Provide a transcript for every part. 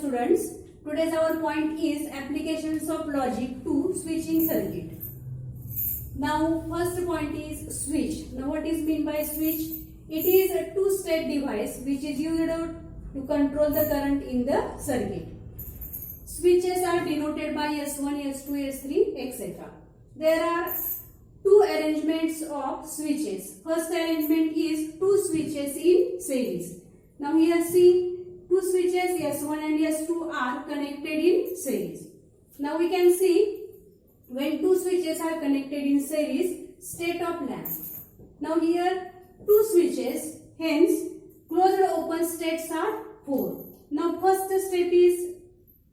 students. Today's our point is applications of logic to switching circuit. Now first point is switch. Now what is mean by switch? It is a two-state device which is used to control the current in the circuit. Switches are denoted by S1, S2, S3, etc. There are two arrangements of switches. First arrangement is two switches in series. Now here see two switches S1 and S2 are connected in series. Now we can see when two switches are connected in series, state of lamp. Now here two switches, hence closed open states are 4. Now first step is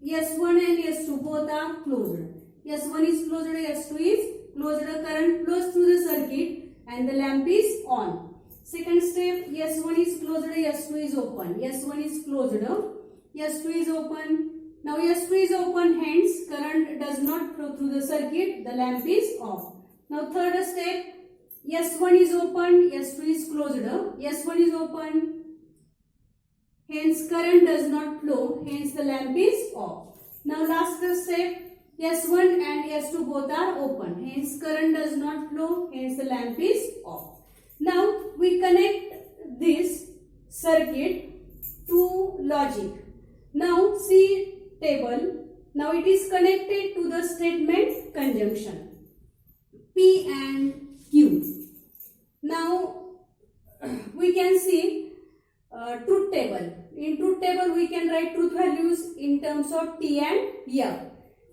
S1 and S2 both are closed. S1 is closed, S2 is closed, current flows through the circuit and the lamp is on. Second step, S1 is closed, S2 is open. S1 is closed, S2 is open. Now S2 is open, hence current does not flow through the circuit, the lamp is off. Now third step, S1 is open, S2 is closed, S1 is open, hence current does not flow, hence the lamp is off. Now last step, S1 and S2 both are open, hence current does not flow, hence the lamp is off. Now we connect this circuit to logic. Now see table. Now it is connected to the statement conjunction P and Q. Now we can see truth table. In truth table we can write truth values in terms of T and F.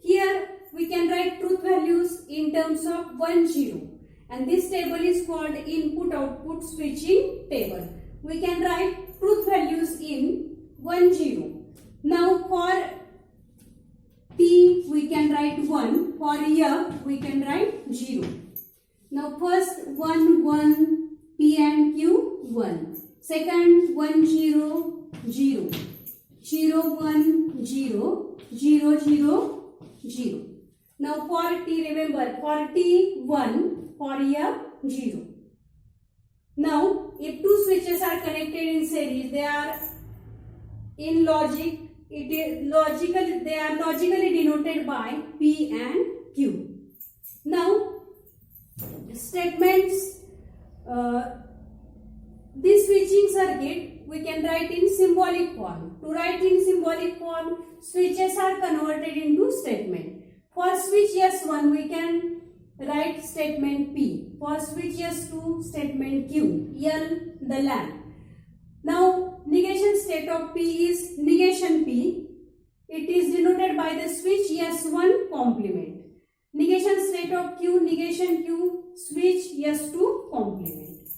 Here we can write truth values in terms of 1, 0. And this table is called input-output switching table. We can write truth values in 1, 0. Now for P we can write 1, for F we can write 0. Now first 1, 1, P and Q 1. Second 1, 0, 0. 0, 1, 0, 0, 0, 0. Now for T, remember for T 1, for F 0. Now if two switches are connected in series, they are in logic, they are logically denoted by P and Q. Now statements, this switching circuit we can write in symbolic form. To write in symbolic form, switches are converted into statement. For switch S1 we can write statement P. For switch S2 statement Q. L the lamp. Now negation state of P is negation P. It is denoted by the switch S1 complement. Negation state of Q, negation Q, switch S2 complement.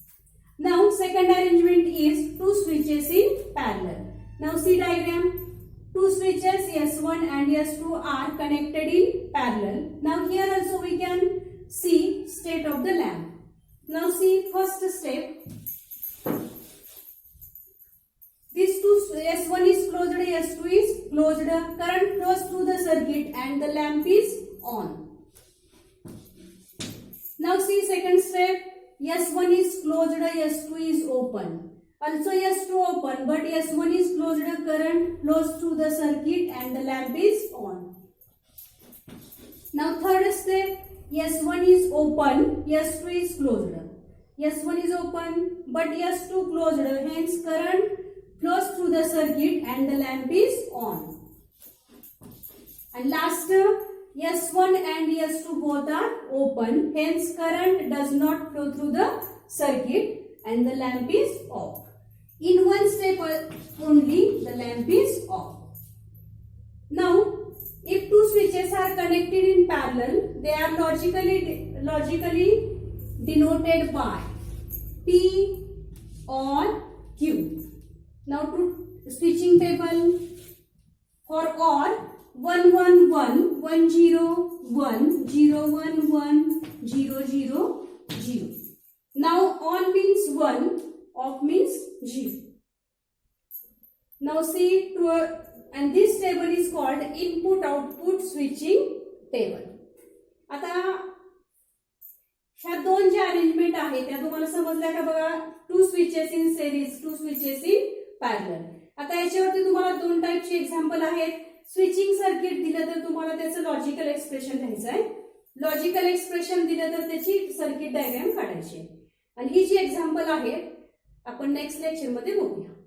Now second arrangement is two switches in parallel. Now see diagram. Two switches S1 and S2 are connected in parallel. Now here also we can see state of the lamp. Now see first step. These two, S1 is closed, S2 is closed. Current flows through the circuit and the lamp is on. Now see second step. S1 is closed, S2 is open. Also S2 open, but S1 is closed, current flows through the circuit and the lamp is on. Now third step, S1 is open, S2 is closed. S1 is open, but S2 closed, hence current flows through the circuit and the lamp is on. And last, S1 and S2 both are open, hence current does not flow through the circuit and the lamp is off. In one step only the lamp is off. Now if two switches are connected in parallel, they are logically denoted by P or Q. Now to switching table, for OR 1, 1, 1, 1, 0, 1, 0, 1, 1, 0, 0, 0. Now on means 1, off means 0. Now see, and this table is called input-output switching table. आता ह्या दोन ज्या arrangement आहेत त्या तुम्हाला समजल्या का बघा. Two switches in series, two switches in parallel. आता याच्यावरती तुम्हाला दोन टाईपचे एक्झाम्पल आहेत. स्विचिंग सर्किट दिलं तर तुम्हाला त्याचं लॉजिकल एक्सप्रेशन लिहायचं आहे. लॉजिकल एक्सप्रेशन दिलं तर त्याची सर्किट डायग्राम काढायची आहे. आणि ही जी एक्झाम्पल आहेत आपण नेक्स्ट लेक्चर मध्ये बघूया.